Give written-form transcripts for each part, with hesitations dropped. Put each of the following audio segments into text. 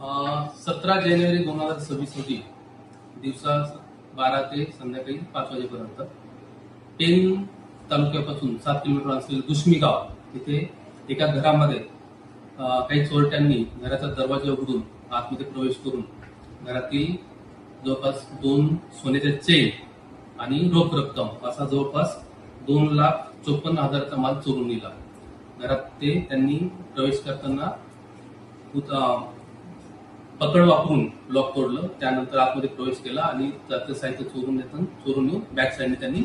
17 जानेवारी 2026 रोजी दिवसा 12 ते संध्याकाळी 5 वाजेपर्यंत पेन तालुक्यापासून 7 किलोमीटर असलेलं दुश्मी गाव तिथे एका घरामध्ये काही चोरट्यांनी घराचा दरवाजा उघडून आतमध्ये प्रवेश करून घरातील जवळपास 2 सोन्याच्या चेन आणि रोख रक्कम असा जवळपास 2,54,000चा माल चोरून नेला. घरात त्यांनी प्रवेश करताना पकड वापरून लॉक तोडलं. त्यानंतर आतमध्ये प्रवेश केला आणि त्याचं साहित्य चोरून येऊन बॅक साईडने त्यांनी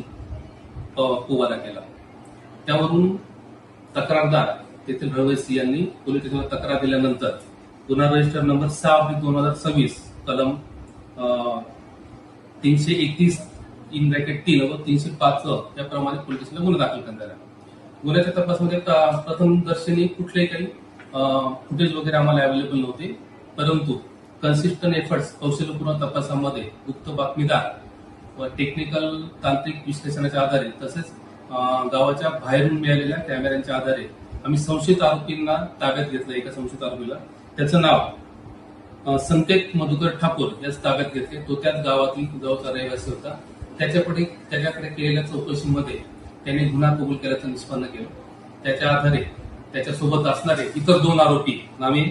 पोवारा केला. त्यावरून तक्रारदार तेथील रहिवासी यांनी पोलीस स्टेशनला तक्रार दिल्यानंतर गुन्हा रजिस्टर नंबर 6/2026 कलम 331(3) व 305 त्याप्रमाणे पोलीस स्टेशनला गुन्हा दाखल करण्यात आला. गुन्ह्याच्या तपासामध्ये प्रथम दर्शनी कुठलेही काही फुटेज वगैरे आम्हाला अवेलेबल नव्हते, परंतु कन्सिस्टंट एफर्ट्स कौशल्यपूर्ण तपासामध्ये उक्त बातमीदार व टेक्निकल तांत्रिक विश्लेषणाच्या आधारे तसेच गावाच्या बाहेरून मिळालेल्या कॅमेऱ्यांच्या आधारे आम्ही संशयित आरोपींना ताब्यात घेतलं. एका संशयित आरोपीला त्याचं नाव संकेत मधुकर ठाकूर याच ताब्यात घेतले. तो त्याच गावाचा रहिवासी होता. त्याच्याकडे केलेल्या चौकशीमध्ये त्याने गुन्हा कबूल केल्याचं निष्पन्न केलं. त्याच्या आधारे त्याच्यासोबत असणारे इतर 2 आरोपी नामे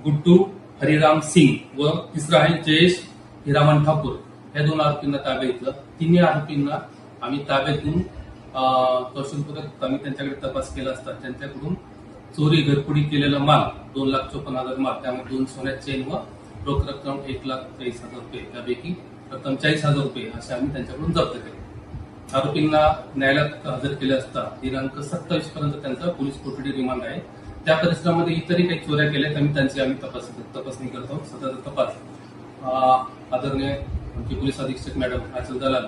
गुड्डू हरिराम सिंग व तिसरा आहे जयेश हिरामन ठाकूर या 2 आरोपींना ताब्यात घेतलं. तिन्ही आरोपींना आम्ही ताब्यात घेऊन कौशलपूर्वक आम्ही त्यांच्याकडे तपास केला असता त्यांच्याकडून चोरी घरफोडी केलेला माल 2,54,000 माल, त्यामध्ये 2 सोन्याच्या चेन व रोख रक्कम 1,40,000 रुपये, त्यापैकी रक्कम 40,000 रुपये असे आम्ही त्यांच्याकडून जप्त केले. आरोपींना न्यायालयात हजर केले असता दिनांक 27 पर्यंत त्यांचा पोलीस कोठडी रिमांड आहे. त्या परिसरामध्ये इतरही काही चोऱ्या केल्यात आम्ही तपासणी करत आहोत. सध्याचा तपास आदरणीय आमचे पोलीस अधीक्षक मॅडम आचल दलाल,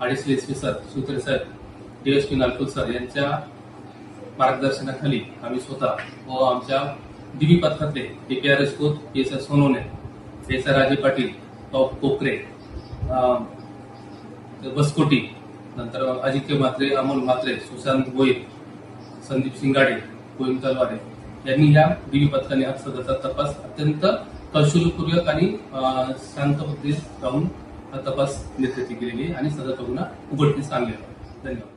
अडिशनल एसपी सर सुत्रे साहेब, डीएसपी नालकुल सर यांच्या मार्गदर्शनाखाली आम्ही स्वतः व आमच्या डीबी पथकातले PPR Rajput, PSI Sonawane, PSI राजे पाटील, कोकरे, बसकोटी, नंतर अजिंक्य म्हात्रे, अमोल म्हात्रे, सुशांत गोयल, संदीप शिंगाडे, गोविंद तलवारे यांनी या डीबी पथकाने हा सदरचा तपास अत्यंत कौशल्यपूर्वक आणि शांत पद्धतीने राहून हा तपास नेतृत्व केलेली आहे आणि सदरचा गुन्हा उघडकीस आणलेला आहे. धन्यवाद.